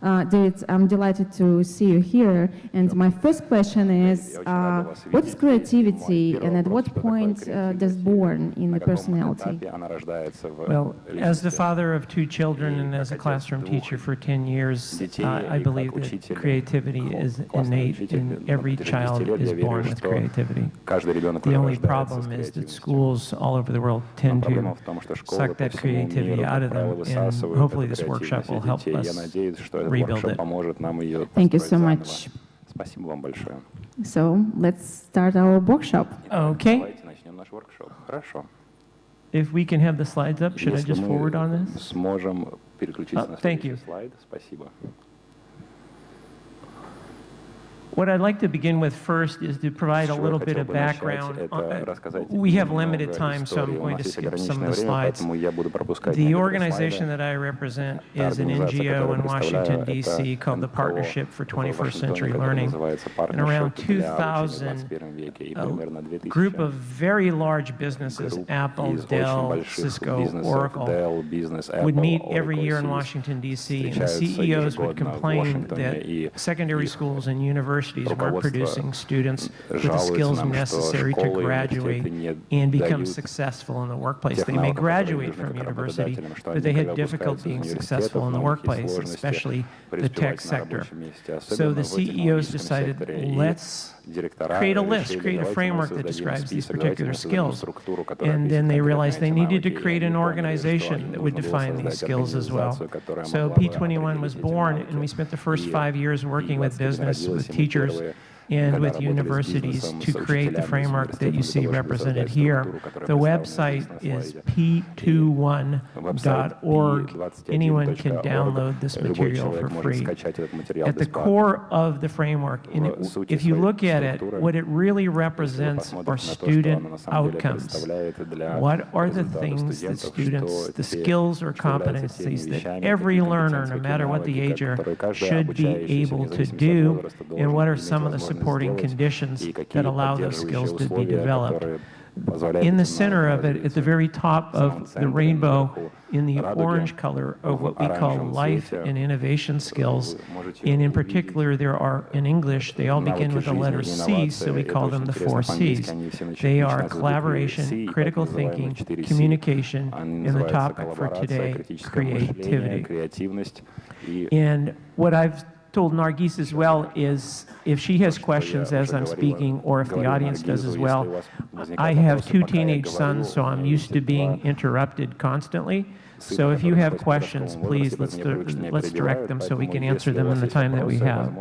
David, I'm delighted to see you here. And my first question is, what is creativity and at what point does born in the personality? Well, as the father of 2 children and as a classroom teacher for 10 years, I believe that creativity is innate and every child is born with creativity. The only problem is that schools all over the world tend to suck that creativity out of them, and hopefully this workshop will help us rebuild it. Thank you so much. So let's start our workshop. Okay. If we can have the slides up, should I just forward on this? Thank you. What I'd like to begin with first is to provide a little bit of background. We have limited time, so I'm going to skip some of the slides. The organization that I represent is an NGO in Washington, D.C. called the Partnership for 21st Century Learning. And around 2000, a group of very large businesses, Apple, Dell, Cisco, Oracle, would meet every year in Washington, D.C. And the CEOs would complain that secondary schools and universities weren't producing students with the skills necessary to graduate and become successful in the workplace. They may graduate from university, but they had difficulty being successful in the workplace, especially the tech sector. So the CEOs decided, let's create a list, create a framework that describes these particular skills. And then they realized they needed to create an organization that would define these skills as well. So P21 was born, and we spent the first 5 years working with business, with teachers, and with universities to create the framework that you see represented here. The website is p21.org. Anyone can download this material for free. At the core of the framework, if you look at it, what it really represents are student outcomes. What are the things that students, the skills or competencies that every learner, no matter what the age are, should be able to do, and what are some of the supporting conditions that allow those skills to be developed. In the center of it, at the very top of the rainbow, in the orange color, are what we call life and innovation skills. And in particular, there are, in English, they all begin with the letter C, so we call them the 4 Cs. They are collaboration, critical thinking, communication, and the topic for today, creativity. And what I've told Nargis as well is if she has questions as I'm speaking, or if the audience does as well, I have 2 teenage sons, so I'm used to being interrupted constantly. So if you have questions, please, let's direct them so we can answer them in the time that we have.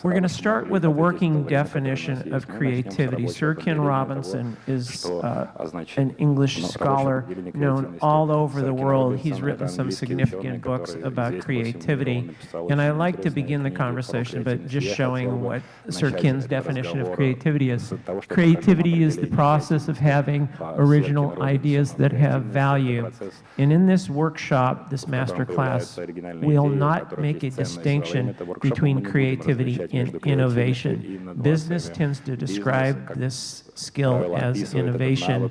We're going to start with a working definition of creativity. Sir Ken Robinson is an English scholar known all over the world. He's written some significant books about creativity. And I like to begin the conversation by just showing what Sir Ken's definition of creativity is. Creativity is the process of having original ideas that have value. And in this workshop, this master class, we'll not make a distinction between creativity and innovation. Business tends to describe this skill as innovation.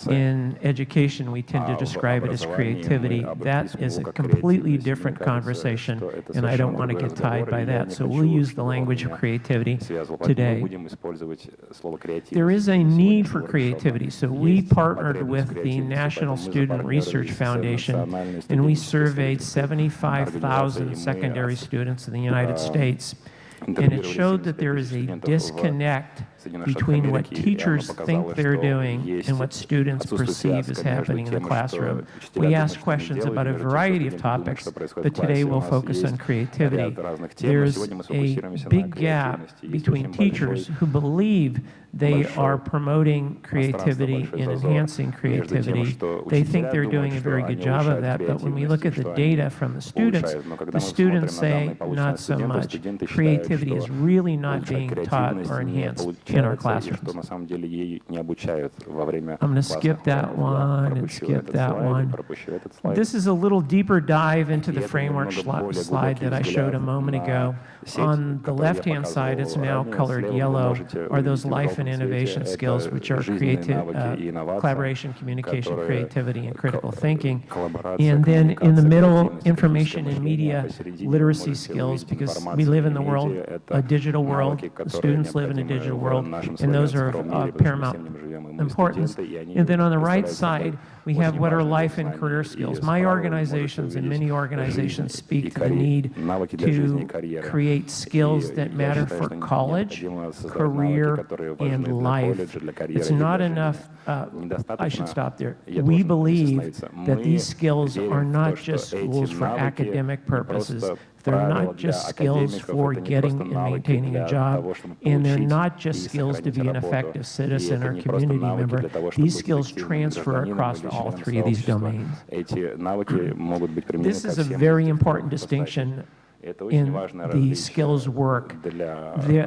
In education, we tend to describe it as creativity. That is a completely different conversation, and I don't want to get tied by that. So we'll use the language of creativity today. There is a need for creativity, so we partnered with the National Student Research Foundation, and we surveyed 75,000 secondary students in the United States. And it showed that there is a disconnect between what teachers think they're doing and what students perceive is happening in the classroom. We asked questions about a variety of topics, but today we'll focus on creativity. There's a big gap between teachers who believe they are promoting creativity and enhancing creativity. They think they're doing a very good job of that, but when we look at the data from the students say not so much. Creativity creativity is really not being taught or enhanced in our classrooms. I'm going to skip that one and skip that one. This is a little deeper dive into the framework slide that I showed a moment ago. On the left-hand side, it's now colored yellow, are those life and innovation skills, which are collaboration, communication, creativity, and critical thinking. And then in the middle, information and media literacy skills, because we live in the world, a digital world, the students live in a digital world, and those are of paramount importance. And then on the right side, we have what are life and career skills. My organizations and many organizations speak to the need to create skills that matter for college, career, and life. It's not enough, I should stop there. We believe that these skills are not just tools for academic purposes. They're not just skills for getting and maintaining a job, and they're not just skills to be an effective citizen or community member. These skills transfer across all three of these domains. This is a very important distinction in the skills work.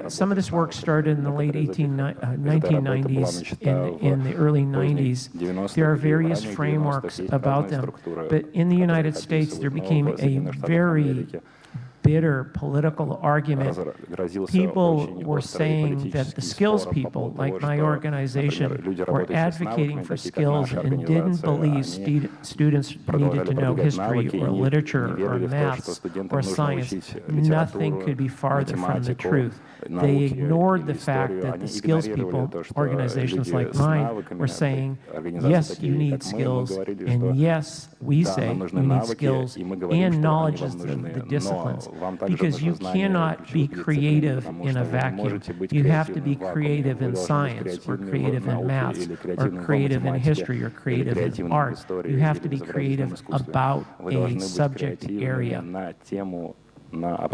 Some of this work started in the late 1990s and in the early 90s. There are various frameworks about them, but in the United States there became a very bitter political argument. People were saying that the skills people, like my organization, were advocating for skills and didn't believe students needed to know history or literature or maths or science. Nothing could be farther from the truth. They ignored the fact that the skills people, organizations like mine, were saying, yes, you need skills, and yes, we say you need skills and knowledge is the disciplines. Because you cannot be creative in a vacuum. You have to be creative in science, or creative in maths, or creative in history, or creative in art. You have to be creative about a subject area. Now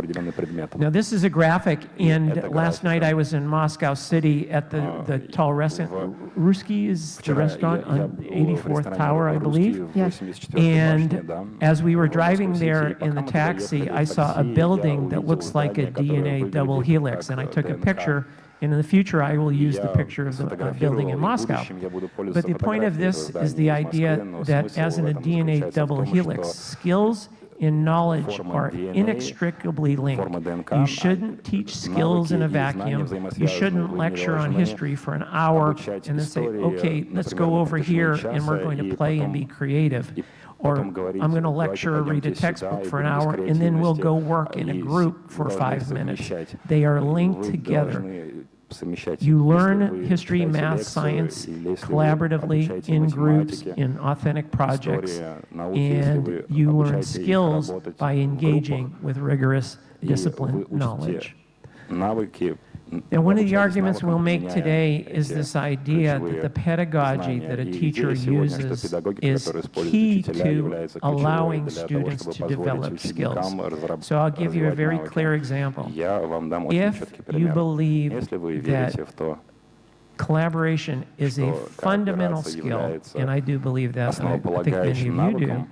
this is a graphic, and last night I was in Moscow City at the tall restaurant. Ruski is the restaurant on 84th Tower, I believe. Yes. And as we were driving there in the taxi, I saw a building that looks like a DNA double helix, and I took a picture. And in the future, I will use the picture of the building in Moscow. But the point of this is the idea that as in a DNA double helix, skills and knowledge are inextricably linked. You shouldn't teach skills in a vacuum. You shouldn't lecture on history for an hour and then say, okay, let's go over here and we're going to play and be creative. Or I'm going to lecture or read a textbook for an hour and then we'll go work in a group for 5 minutes. They are linked together. You learn history, math, science collaboratively in groups, in authentic projects, and you learn skills by engaging with rigorous disciplined knowledge. Now, one of the arguments we'll make today is this idea that the pedagogy that a teacher uses is key to allowing students to develop skills. So I'll give you a very clear example. If you believe that collaboration is a fundamental skill, and I do believe that, and I think many of you do,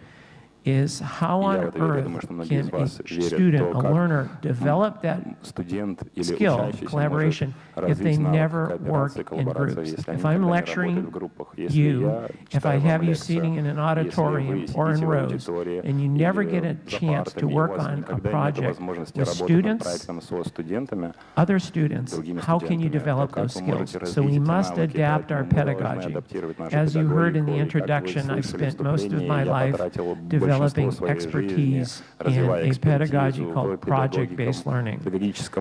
is how on earth can a student, a learner, develop that skill, collaboration, if they never work in groups? If I'm lecturing you, if I have you sitting in an auditorium or in rows, and you never get a chance to work on a project with students, other students, how can you develop those skills? So we must adapt our pedagogy. As you heard in the introduction, I've spent most of my life developing expertise in a pedagogy called project-based learning.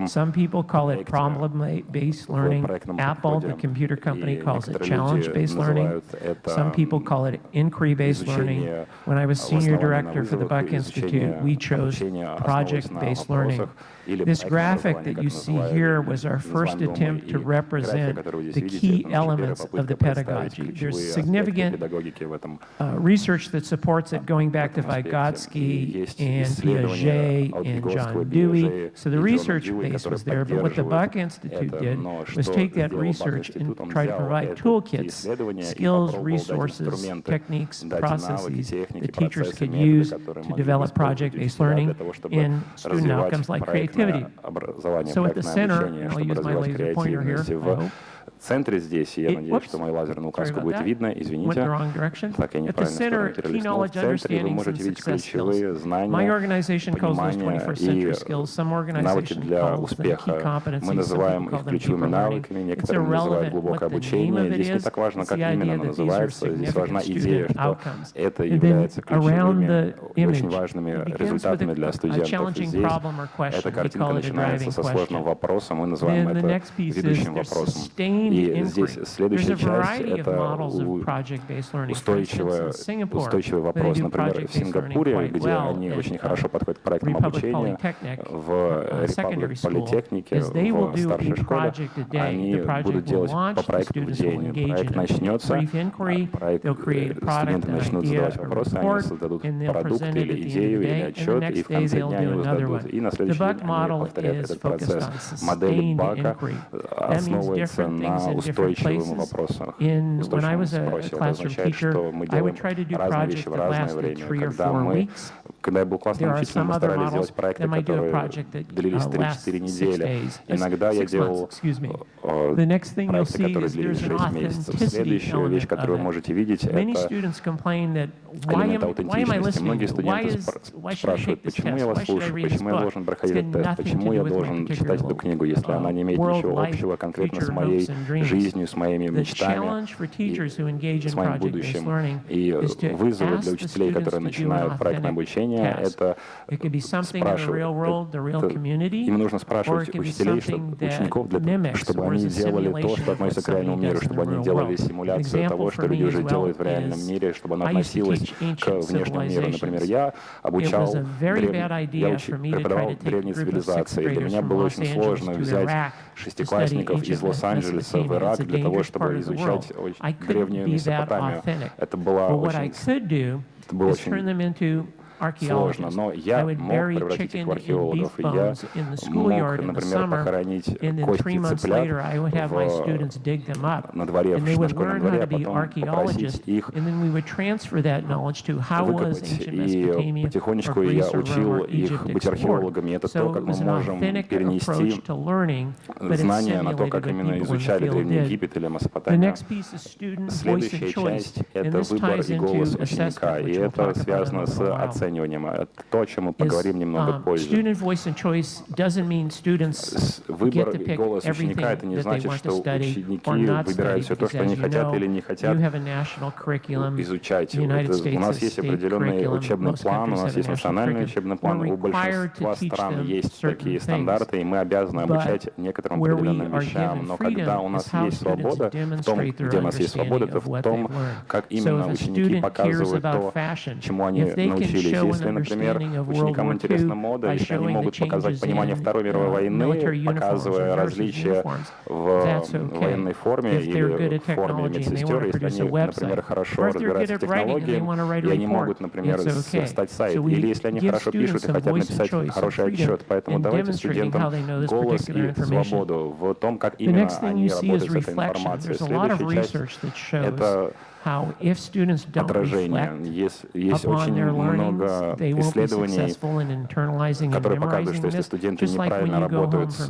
Some people call it problem-based learning. Apple, the computer company, calls it challenge-based learning. Some people call it inquiry-based learning. When I was senior director for the Buck Institute, we chose project-based learning. This graphic that you see here was our first attempt to represent the key elements of the pedagogy. There's significant research that supports it going back to Vygotsky and Piaget and John Dewey. So the research base was there, but what the Buck Institute did was take that research and try to provide toolkits, skills, resources, techniques, processes that teachers could use to develop project-based learning in student outcomes like creativity. So at the center, and I'll use my laser pointer here, I hope. В центре здесь, я надеюсь, что мою лазерную указку будет видно, извините, так я неправильно сторону перелистнул. В центре вы можете видеть ключевые знания, понимания и навыки для успеха. Мы называем их ключевыми навыками, некоторые называют глубокое обучение. Здесь не так важно, как именно оно называется, здесь важна идея, что это является ключевыми, очень важными результатами для студентов. И здесь эта картинка начинается со сложным вопросом, мы называем это ведущим вопросом. И здесь следующая часть — это устойчивый вопрос. Например, в Сингапуре, где они очень хорошо подходят к проектному обучению, в Republic политехнике, в старшей школе, они будут делать по проекту-ведению. Проект начнется, студенты начнут задавать вопросы, они создадут продукт или идею, или отчет, и в конце дня они его сдадут. И на следующий день они повторяют этот процесс. Модель Бака основывается на устойчивым вопросам. Устойчивом вопросе. Это означает, что мы делаем разные вещи в разное время. Когда я был классным учителем, мы старались делать проекты, которые длились 3-4 недели. Иногда я делал проекты, которые длились 6 месяцев. Следующая вещь, которую вы можете видеть, это элемент аутентичности. Многие студенты спрашивают, почему я вас слушаю, почему я должен проходить этот тест, почему я должен читать эту книгу, если она не имеет ничего общего конкретно с моей жизнью, с моими мечтами, с моим будущим. И вызовы для учителей, которые начинают проектное обучение, это спрашивать. Им нужно спрашивать учителей, учеников, чтобы они делали то, что относится к реальному миру, чтобы они делали симуляцию того, что люди уже делают в реальном мире, чтобы оно относилось к внешнему миру. Например, я преподавал древние цивилизации. Для меня было очень сложно взять шестиклассников из Лос-Анджелеса в Ирак для того, чтобы изучать древнюю Месопотамию. Это было очень сложно, но я мог превратить их в археологов, и я мог, например, похоронить кости цыплят на дворе, на школьном дворе, а потом попросить их выкопать. И потихонечку я учил их быть археологами. Это то, как мы можем перенести знания на то, как именно изучали Древний Египет или Месопотамию. Следующая часть — это выбор и голос ученика, и это связано с оцениванием. Это то, о чем мы поговорим немного позже. Выбор и голос ученика — это не значит, что ученики выбирают все то, что они хотят или не хотят изучать. У нас есть определенный учебный план, у нас есть национальный учебный план. У большинства стран есть такие стандарты, и мы обязаны обучать некоторым определенным вещам. Но когда у нас есть свобода, в том, где у нас есть свобода, это в том, как именно ученики показывают то, чему они научились. Если, например, ученикам интересна мода, если они могут показать понимание Второй мировой войны, показывая различия в военной форме или в форме медсестер, если они, например, хорошо разбираются в технологии, и они могут, например, стать сайт, или если они хорошо пишут и хотят написать хороший отчет. Поэтому давайте студентам голос и свободу в том, как именно они работают с этой информацией. Следующая часть — это отражение. Есть очень много исследований, которые показывают, что если студенты неправильно работают с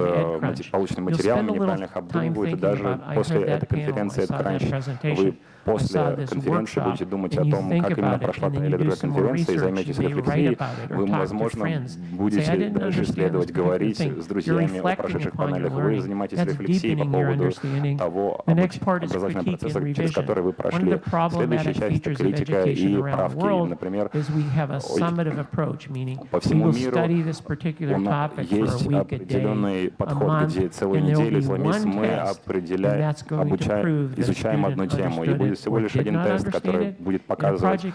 полученным материалом, неправильно их обдумывают, и даже после этой конференции, это раньше, вы после конференции будете думать о том, как именно прошла та или другая конференция, и займетесь рефлексией, вы, возможно, будете даже исследовать, говорить с друзьями о прошедших панелях. Вы занимаетесь рефлексией по поводу того образовательного процесса, через который вы прошли. Следующая часть — это критика и правки. Например, по всему миру есть определенный подход, где целую неделю мы изучаем одну тему, и будет всего лишь один тест, который будет показывать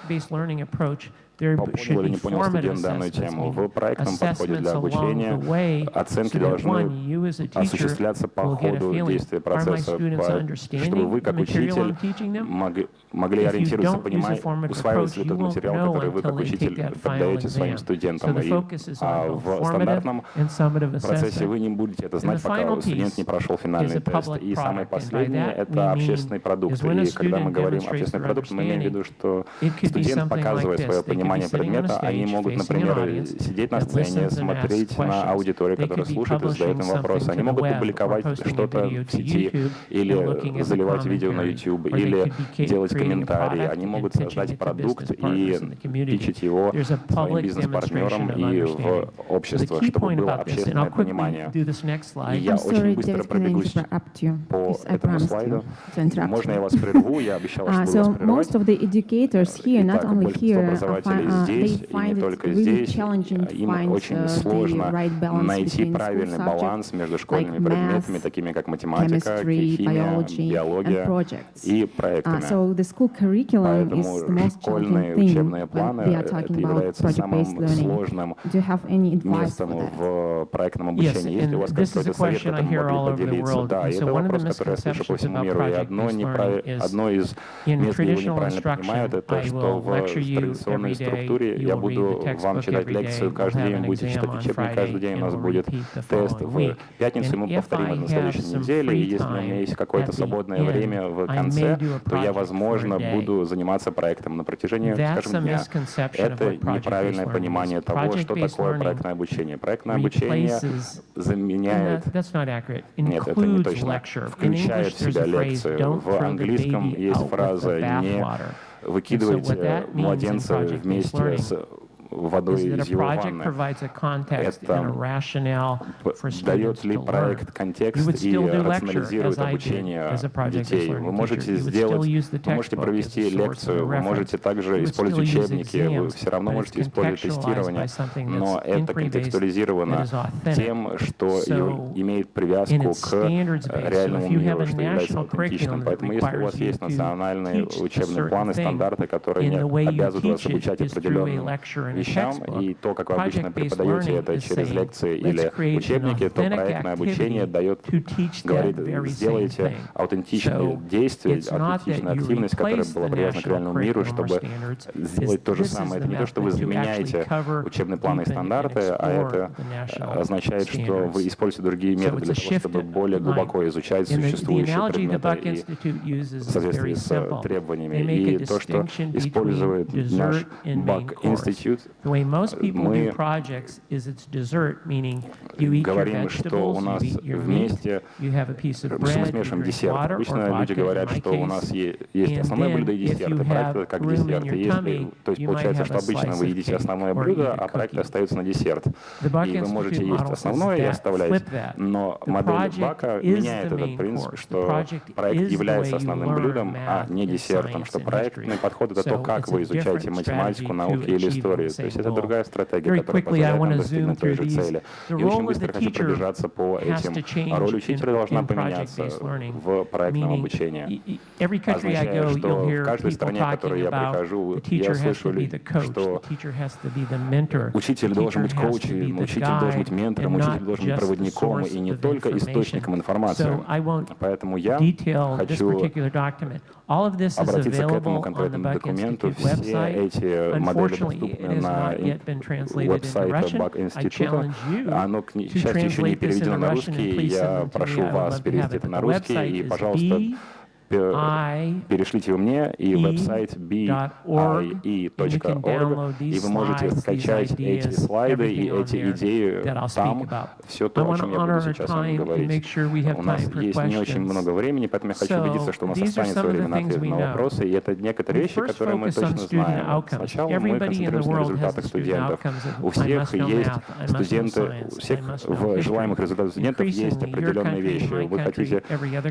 понял или не понял студент данную тему. В проектном подходе для обучения оценки должны осуществляться по ходу действия процесса, чтобы вы, как учитель, могли ориентироваться, понимая, усваивается ли тот материал, который вы, как учитель, преподаете своим студентам. А в стандартном процессе вы не будете это знать, пока студент не прошел финальный тест. И самое последнее — это общественный продукт. И когда мы говорим общественный продукт, мы имеем в виду, что студент, показывая свое понимание предмета, они могут, например, сидеть на сцене, смотреть на аудиторию, которая слушает и задает им вопросы. Они могут публиковать что-то в сети, или заливать видео на YouTube, или делать комментарии. Они могут создать продукт и питчить его своим бизнес-партнерам и в общество, чтобы было общественное понимание. И я очень быстро пробегусь по этому слайду. Можно я вас прерву? Я обещал, что буду вас прерывать. Итак, большинство образователей здесь, и не только здесь, им очень сложно найти правильный баланс между школьными предметами, такими как математика, химия, биология и проектами. Поэтому школьные учебные планы — это является самым сложным местом в проектном обучении. Есть ли у вас какой-то совет, которым могли поделиться? Да, и это вопрос, который я слышу по всему миру. И одно из мест, где его неправильно понимают, это то, что в традиционной структуре я буду вам читать лекцию каждый день, вы будете читать учебник каждый день, у нас будет тест в пятницу, и мы повторим это на следующей неделе, и если у меня есть какое-то свободное время в конце, то я, возможно, буду заниматься проектом на протяжении, скажем, дня. Это неправильное понимание того, что такое проектное обучение. Проектное обучение заменяет... Нет, это не точно. Включает в себя лекцию. В английском есть фраза «не выкидывайте младенца вместе с водой из его ванны». Это дает ли проект контекст и рационализирует обучение детей. Вы можете вы можете провести лекцию, вы можете также использовать учебники, вы все равно можете использовать тестирование, но это контекстуализировано тем, что имеет привязку к реальному миру, что является аутентичным. Поэтому если у вас есть национальные учебные планы, стандарты, которые не обязывают вас обучать определенным вещам, и то, как вы обычно преподаете это через лекции или учебники, то проектное обучение говорит, сделайте аутентичные действия, аутентичную активность, которая была привязана к реальному миру, чтобы сделать то же самое. Это не то, что вы заменяете учебные планы и стандарты, а это означает, что вы используете другие методы для того, чтобы более глубоко изучать существующие предметы и в соответствии с требованиями. И то, что использует наш Бак-институт, мы говорим, что у нас вместе мы смешиваем десерт. Обычно люди говорят, что у нас есть основное блюдо и десерт, и проект это как десерт. То есть получается, что обычно вы едите основное блюдо, а проект остается на десерт. И вы можете есть основное и оставлять. Но модель Бака меняет этот принцип, что проект является основным блюдом, а не десертом, что проектный подход — это то, как вы изучаете математику, науки или историю. То есть это другая стратегия, которая позволяет нам достигнуть той же цели. И очень быстро хочу пробежаться по этим. Роль учителя должна поменяться в проектном обучении. Означает, что в каждой стране, в которой я прихожу, я слышу, что учитель должен быть коучем, учитель должен быть ментором, учитель должен быть проводником и не только источником информации. Поэтому я хочу обратиться к этому конкретному документу. Все эти модели доступны на веб-сайте Бак-института. Оно, к счастью, еще не переведено на русский. Я прошу вас перевести это на русский. И, пожалуйста, перешлите его мне и веб-сайт bie.org, и вы можете скачать эти слайды и эти идеи там, все то, о чем я буду сейчас вам говорить. У нас есть не очень много времени, поэтому я хочу убедиться, что у нас останется время на ответы на вопросы, и это некоторые вещи, которые мы точно знаем. Сначала мы концентрируемся на результатах студентов. У всех есть студенты, у всех в желаемых результатах студентов есть определенные вещи. Вы хотите,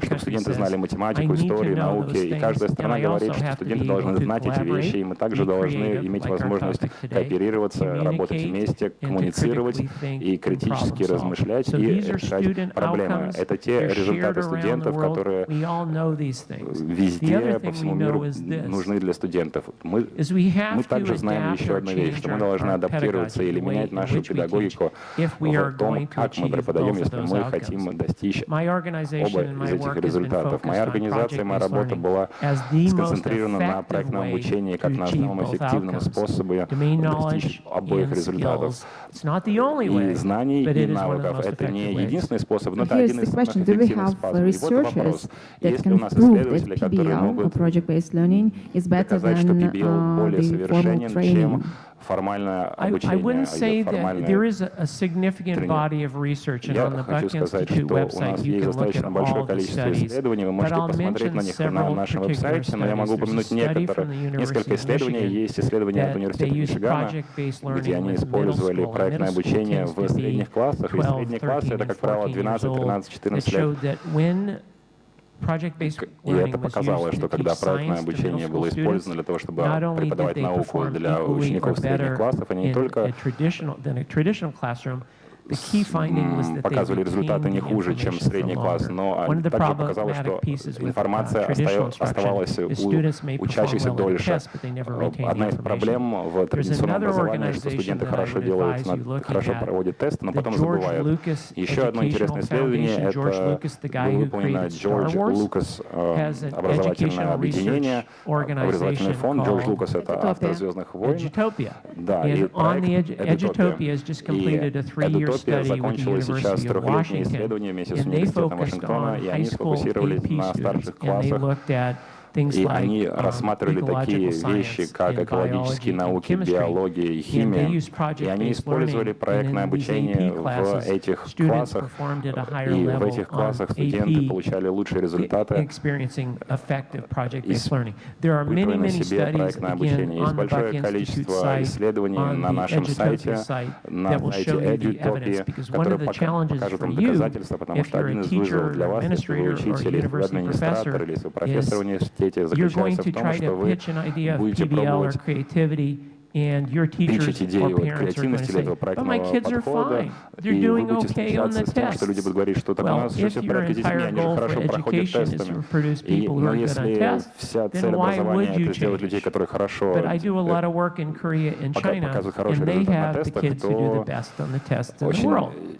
чтобы студенты знали математику, истории, науки, и каждая страна говорит, что студенты должны знать эти вещи, и мы также должны иметь возможность кооперироваться, работать вместе, коммуницировать и критически размышлять и решать проблемы. Это те результаты студентов, которые везде, по всему миру нужны для студентов. Мы также знаем еще одну вещь, что мы должны адаптироваться или менять нашу педагогику в том, как мы преподаем, если мы хотим достичь оба из этих результатов. Моя организация, моя работа была сконцентрирована на проектном обучении как на самом эффективном способе достичь обоих результатов. И знаний, и навыков — это не единственный способ, но это один из самых эффективных способов. И вот вопрос: есть ли у нас исследователи, которые могут доказать, что PBL более совершенен, чем формальное обучение, формальное тренинг? Я хочу сказать, что у нас есть достаточно большое количество исследований, вы можете посмотреть на них на нашем веб-сайте, но я могу упомянуть несколько исследований. Есть исследования от университета Мичигана, где они использовали проектное обучение в средних классах, и средние классы — это, как правило, 12, 13, 14 лет. И это показало, что когда проектное обучение было использовано для того, чтобы преподавать науку для учеников средних классов, они не только показывали результаты не хуже, чем средний класс, но также показалось, что информация оставалась у учащихся дольше. Одна из проблем в традиционном образовании, что студенты хорошо делают, хорошо проводят тесты, но потом забывают. Еще одно интересное исследование — это было выполнено Джордж Лукас образовательное объединение, образовательный фонд. Джордж Лукас — это автор «Звездных войн». Да, и проект «Эдутопия» закончилось сейчас трехлетнее исследование вместе с университетом Вашингтона, и они сфокусировались на старших классах, и они рассматривали такие вещи, как экологические науки, биология и химия, и они использовали проектное обучение в этих классах, и в этих классах студенты получали лучшие результаты, испытывая на себе проектное обучение. Есть большое количество исследований на нашем сайте, на сайте Эдутопии, которые покажут вам доказательства, потому что один из вызовов для вас, если вы учитель, если вы администратор, или если вы профессор в университете, заключается в том, что вы будете пробовать pitchить идею креативности или этого проектного подхода, и вы будете встречаться с тем, что люди будут говорить, что так у нас все в порядке с детьми, они же хорошо проходят тестами. Но если вся цель образования — это сделать людей, которые хорошо показывают хороший результат на тестах, то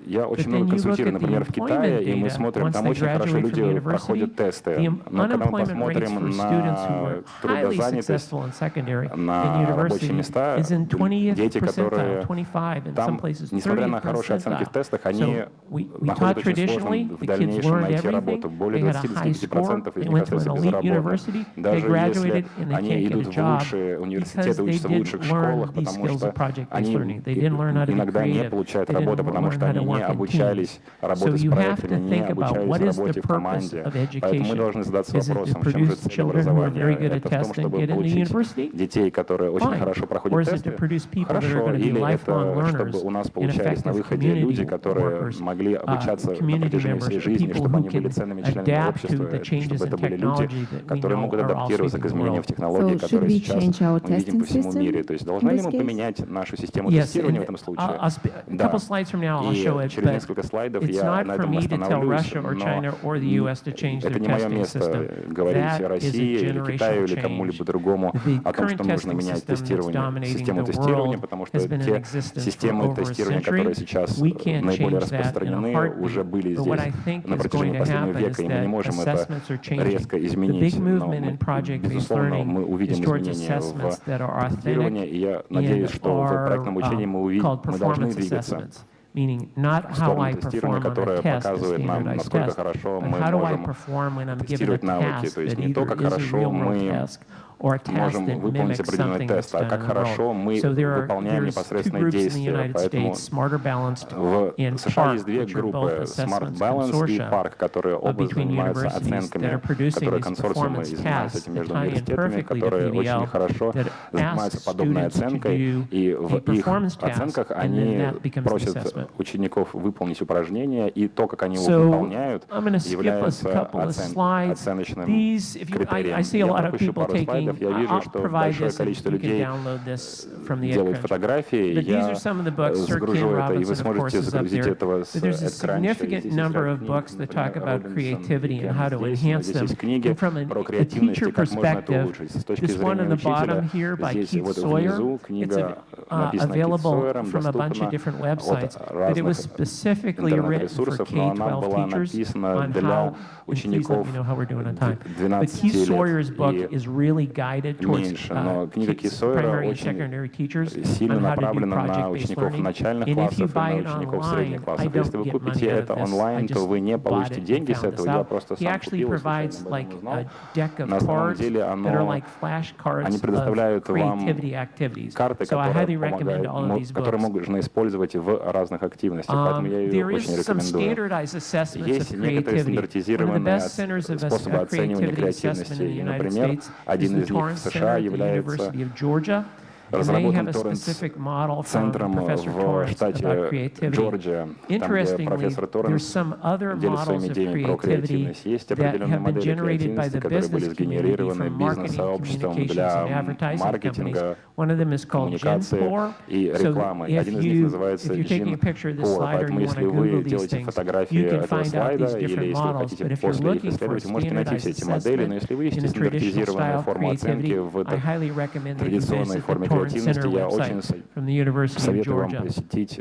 я очень много консультирую, например, в Китае, и мы смотрим, там очень хорошо люди проходят тесты. Но когда мы посмотрим на трудозанятость, на рабочие места, дети, которые там, несмотря на хорошие оценки в тестах, они находят очень сложно в дальнейшем найти работу. Более 20-25% из них остаются безработными. Даже если они идут в лучшие университеты, учатся в лучших школах, потому что они иногда не получают работу, потому что они не обучались работать с проектами, не обучались работе в команде. Поэтому мы должны задаться вопросом, в чем же цель образования. Это в том, чтобы получить детей, которые очень хорошо проходят тесты, хорошо, или это чтобы у нас получались на выходе люди, которые могли обучаться на протяжении всей жизни, чтобы они были ценными членами общества, чтобы это были люди, которые могут адаптироваться к изменениям в технологии, которые сейчас мы видим по всему миру. То есть должны ли мы поменять нашу систему тестирования в этом случае? Да. И через несколько слайдов я на этом остановлюсь, но это не мое место говорить России или Китаю или кому-либо другому о том, что нужно менять тестирование, систему тестирования, потому что те системы тестирования, которые сейчас наиболее распространены, уже были здесь на протяжении последнего века, и мы не можем это резко изменить. Но безусловно, мы увидим изменения в тестировании, и я надеюсь, что в проектном обучении мы должны двигаться в сторону тестирования, которое показывает нам, насколько хорошо мы можем тестировать навыки. То есть не то, как хорошо мы or a task можем that выполнить mimics определенный something that's тест, а done как in the хорошо world. мы So выполняем there's two непосредственные groups in the действия. United Поэтому States, Smarter Balanced в and США PARC, есть две which are both группы, Smart assessments Balance и consortia PARC, которые оба between занимаются universities that оценками, are producing которые these консорциумы performance занимаются tasks этим that между tie in университетами, perfectly to которые очень PBL хорошо that занимаются asks подобной students to оценкой, do и a в их performance task, оценках and then они that becomes the просят assessment. учеников выполнить упражнение, и то, как они его So выполняют, I'm going to skip a является couple of slides. оценочным These, if you, I критерием. see a Я lot of пропущу people пару слайдов. taking. Я вижу, I'll что provide большое this, and количество you can людей download this from the делают EdCrunch. фотографии. But these Я are some of the books. Sir сгружу Ken это, и вы Robinson, of course, сможете is up загрузить there. этого с But there's a EdCrunch. significant Здесь есть number ряд of книг, books that talk например, about Робинсон, creativity and how to здесь, но enhance здесь them. есть книги And from про a креативность, teacher и как можно это perspective, улучшить. С точки this one зрения on the bottom учителя, here by здесь Keith вот Sawyer, внизу it's книга написана Keith available Sawyer'ом, from a bunch of доступна different от websites, but it was разных specifically written for интернет-ресурсов, но она K-12 была teachers написана on для how, and please let учеников me know how we're doing on time. But 12 Keith лет Sawyer's book и is really guided towards меньше, но книга Keith Sawyer'а primary and очень secondary teachers сильно on how to do направлена на project-based учеников learning. начальных And if you классов и buy на it учеников online, средних I классов. Если don't вы get купите money out это of this. I онлайн, то вы не just bought получите it and деньги с found этого. this Я out. просто He сам actually купил, provides случайно об like этом узнал. a deck of На самом cards деле that are оно, like flashcards они of предоставляют вам creativity activities. карты, So I которые highly recommend помогают, all of these которые books. можно использовать в разных активностях, поэтому я ее There is очень some рекомендую. standardized assessments Есть of некоторые creativity. One of the стандартизированные best centers of способы оценивания creativity assessment in the креативности. United Например, States is один the из них в Torrance США Center at the является University of Georgia. And they have разработан a Торренс specific model from центром Professor в Torrance штате about creativity. Джорджия, там, где Interestingly, профессор there's Торренс some other делится models своими of идеями про creativity креативность. Есть that определенные have been модели generated by креативности, the которые были business community сгенерированы from marketing, бизнес-сообществом communications, для and advertising companies. маркетинга, One of them is called коммуникации Gen4. и So рекламы. if Один из них you, называется if you're taking a picture of this Gen4. slide or Поэтому you want если to вы Google these делаете things, фотографии you can этого find out these слайда, или different если вы models. хотите But if you're после их looking for a исследовать, вы можете найти все standardized эти модели, но assessment если вы in ищете a traditional стандартизированную style форму оценки creativity, в I highly recommend that you традиционной visit the форме Torrance креативности, Center я очень website from the University of советую вам Georgia. посетить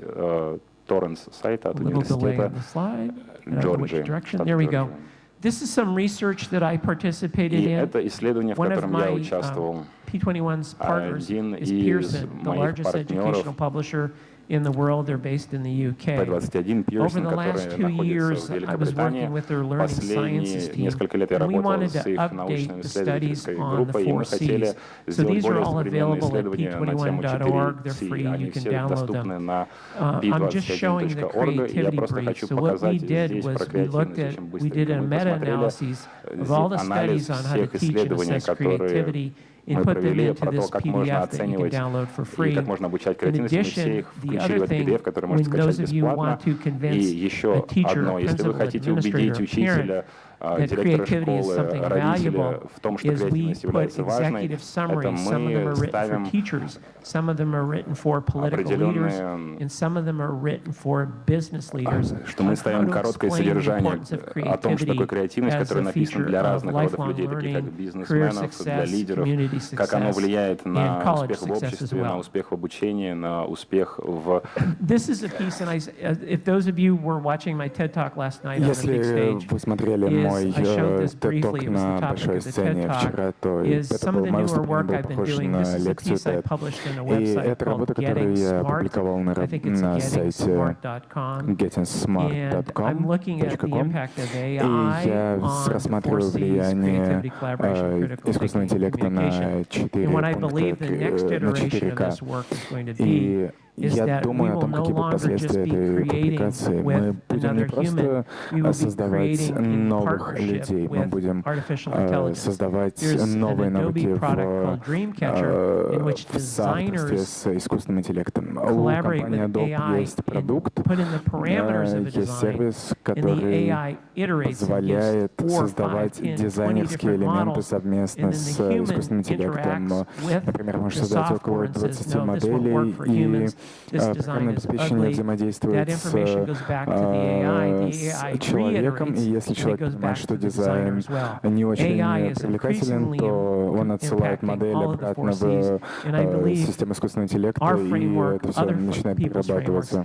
Торренс сайта от A little delay университета on the slide. I don't know which Джорджии. direction. штата There we go. Джорджия. This is some research that I participated И in. это исследование, в One of котором я my участвовал. P21's partners Один is из Pearson, the моих largest партнеров, educational publisher in the world. They're based in the UK. P21 Over Pearson, the last который 2 years, находится в I was Великобритании. working with their learning sciences Последние team, несколько лет я and we работал wanted с to их update the studies научно-исследовательской on the группой, и 4 мы хотели C's. So сделать these are более all современные available at исследования на тему p21.org. 4 They're C. free. You Они can все download доступны them. на I'm just showing the p21.org, и я creativity просто brief. хочу So what we показать did здесь was про we looked креативность at, очень we did быстренько. a Мы посмотрели meta-analysis of all the анализ studies on how to всех teach and исследований, assess которые creativity, and мы put them провели into про то, this как можно PDF that you can оценивать download for и free. как можно обучать In креативности. Мы все addition, их the включили в other этот thing, PDF, который when можете скачать those of you want бесплатно. to И convince еще a teacher, одно, если вы principal, хотите убедить administrator, учителя, that директора creativity is школы, something родителя valuable, в том, что is we креативность put является важной, executive это summaries. Some of them are мы written for ставим teachers, some of them are written for political leaders, and some of them are written for business leaders. что мы ставим короткое содержание о том, что такое креативность, которое написано для разных родов людей, таких как бизнесменов, для лидеров, как оно влияет на успех в обществе, на успех в обучении, на успех в... This is a piece, and if those of you were watching my TED Talk last night on the big stage, Если вы смотрели мой TED-ток на большой сцене вчера, то это был мой выступление, было похоже на лекцию TED. И это работа, которую я опубликовал на сайте gettingsmart.com. И я рассматриваю влияние искусственного интеллекта на 4 К. И я думаю о том, какие будут последствия этой публикации. Мы будем не просто создавать новых людей, мы будем создавать новые навыки в соавторстве с искусственным интеллектом. У компании Adobe есть продукт, есть сервис, который позволяет создавать дизайнерские элементы совместно с искусственным интеллектом. Например, можно создать около 20 моделей, и программное обеспечение взаимодействует с человеком, и если человек понимает, что дизайн не очень привлекателен, то он отсылает модель обратно в систему искусственного интеллекта, и это все начинает перерабатываться.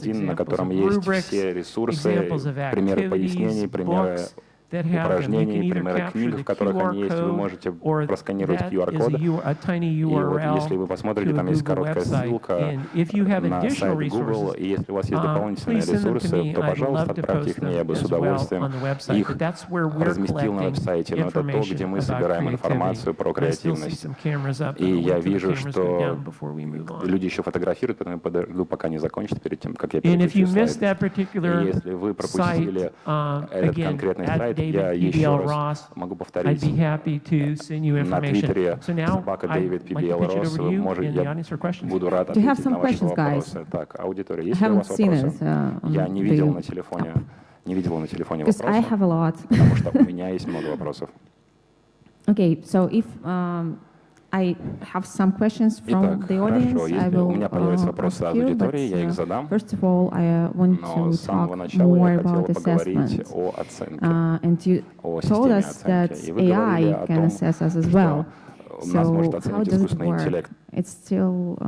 один, на котором есть все ресурсы, примеры пояснений, примеры упражнений, примеры книг, в которых они есть, вы можете просканировать QR-код. И вот если вы посмотрите, там есть короткая ссылка на сайт Google, и если у вас есть дополнительные ресурсы, то, пожалуйста, отправьте их мне, я бы с удовольствием их разместил на веб-сайте. Но это то, где мы собираем информацию про креативность. И я вижу, что люди еще фотографируют, поэтому я подожду, пока не закончится, перед тем, как я переключу слайд. И если вы пропустили этот конкретный сайт, я еще раз могу повторить. На Твиттере собака Дэвид PBL Росс, вы можете, я буду рад ответить на ваши вопросы. Так, аудитория, есть ли у вас вопросы? Я не видел на телефоне, вопросов, потому что у меня есть много вопросов. Okay, so if I have some questions from the audience, I will ask you, but first of all, I want to talk more about assessment. And you told us that AI can assess us as well. So how does it work? It's still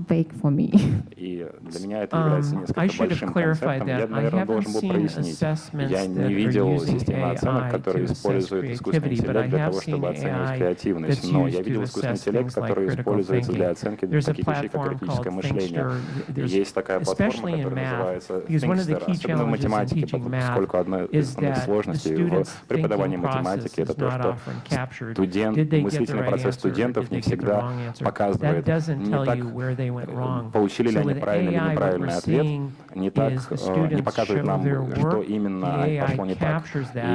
vague for me. И для меня это является несколько большим концептом. Я, наверное, должен был прояснить. Я не видел системы оценок, которые используют искусственный интеллект для того, чтобы оценивать креативность. Но я видел искусственный интеллелект, который используется для оценки таких вещей, как критическое мышление. Есть такая платформа, которая называется Thinkster. Особенно в математике, поскольку одна из основных сложностей в преподавании математики — это то, что мыслительный процесс студентов не всегда показывает, не так, получили ли они правильный или неправильный ответ, не показывает нам, что именно пошло не так.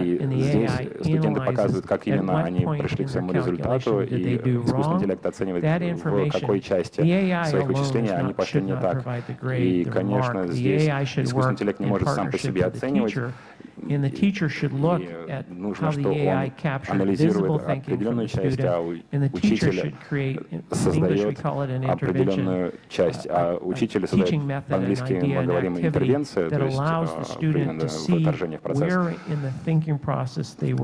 И здесь студенты показывают, как именно они пришли к своему результату, и искусственный интеллект оценивает, в какой части своих вычислений они пошли не так. И, конечно, здесь искусственный интеллект не может сам по себе оценивать. И нужно, что он анализирует определенную часть, а учитель создает определенную часть, а учитель создает, по-английски мы говорим интервенция, то есть примерно вторжение в процесс.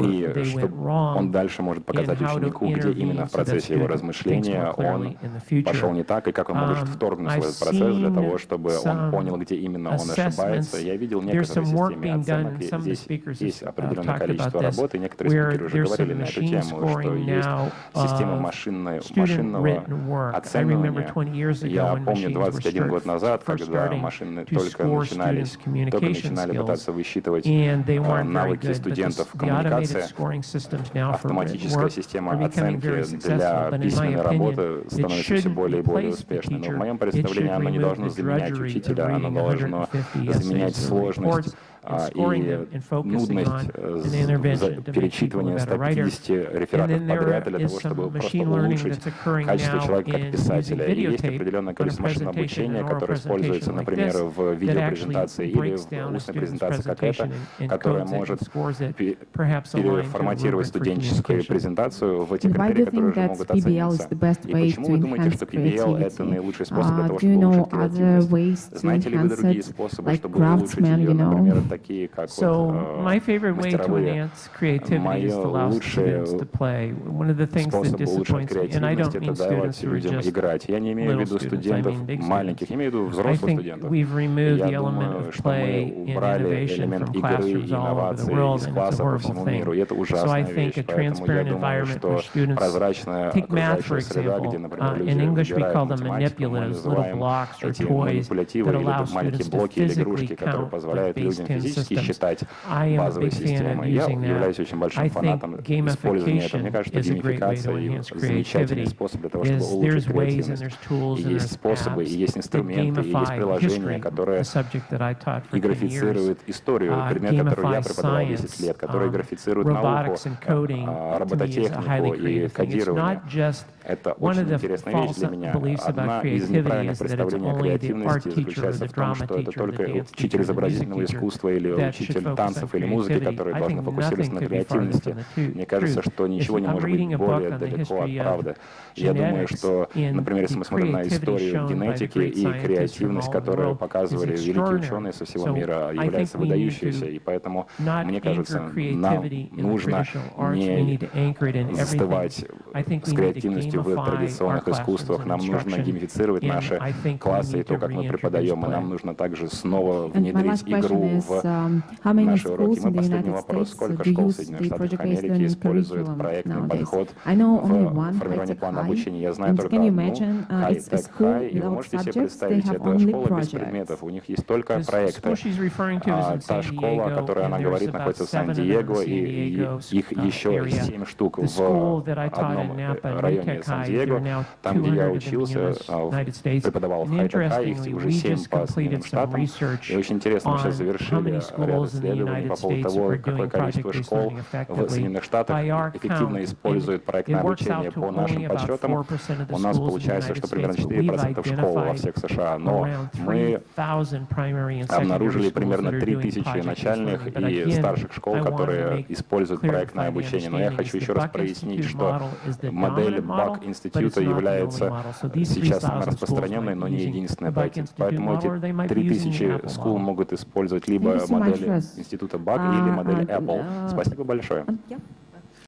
И что он дальше может показать ученику, где именно в процессе его размышления он пошел не так, и как он может вторгнуться в этот процесс для того, чтобы он понял, где именно он ошибается. Я видел некоторые системы оценок, и здесь есть определенное количество работы, и некоторые спикеры уже говорили на эту тему, что есть система машинного оценивания. Я помню 21 год назад, когда машины только начинали пытаться высчитывать навыки студентов в коммуникации, автоматическая система оценки для письменной работы становится все более и более успешной. Но в моем представлении она не должна заменять учителя, она должна заменять сложность и нудность перечитывания 150 рефератов подряд для того, чтобы просто улучшить качество человека как писателя. И есть определенное количество машинного обучения, которое используется, например, в видеопрезентации или в устной презентации, как эта, которая может переформатировать студенческую презентацию в те критерии, которые уже могут оцениться. И почему вы думаете, что PBL — это наилучший способ для того, чтобы улучшить креативность? Знаете ли вы другие способы, чтобы улучшить ее, например, такие как мастеровые? Мои лучшие способы улучшить креативность — это давать людям играть. Я не имею в виду студентов маленьких, я имею в виду взрослых студентов. Я думаю, что мы убрали элемент игры и инноваций из класса по всему миру, и это ужасная вещь. Поэтому я думаю, что прозрачная окружающая среда, где, например, люди выбирают математику, мы называем эти манипулятивы или маленькие блоки или игрушки, которые позволяют людям физически считать базовые системы. Я являюсь очень большим фанатом использования этого. Мне кажется, что геймификация — замечательный способ для того, чтобы улучшить креативность. И есть способы, и есть инструменты, и есть приложения, которые графицируют историю, предмет, который я преподавал 10 лет, которые графицируют науку, робототехнику и кодирование. Это очень интересная вещь для меня. Одна из неправильных представлений о креативности заключается в том, что это только учитель изобразительного искусства или учитель танцев или музыки, которые должны фокусироваться на креативности. Мне кажется, что ничего не может быть более далеко от правды. Я думаю, что, например, если мы смотрим на историю генетики и креативность, которую показывали великие ученые со всего мира, является выдающейся. И поэтому, мне кажется, нам нужно не застывать с креативностью в традиционных искусствах. Нам нужно геймифицировать наши классы и то, как мы преподаем. И нам нужно также снова внедрить игру в наши уроки. Мой последний вопрос. Сколько школ в Соединенных Штатах Америки используют проектный подход в формировании плана обучения? Я знаю только одну, High-Tech High, и вы можете себе представить, это школа без предметов, у них есть только проекты. Та школа, о которой она говорит, находится в Сан-Диего, и их еще 7 штук в одном районе Сан-Диего. Там, где я учился, преподавал в High-Tech High, их уже 7 по Соединенным Штатам. И очень интересно, мы сейчас завершили ряд исследований по поводу того, какое количество школ в Соединенных Штатах эффективно используют проектное обучение. По нашим подсчетам, у нас получается, что примерно 4% школ во всех США, но мы обнаружили примерно 3000 начальных и старших школ, которые используют проектное обучение. Но я хочу еще раз прояснить, что модель Бак института является сейчас самой распространенной, но не единственной. Поэтому эти 3000 школ могут использовать либо модель института Бак или модель Apple. Спасибо большое.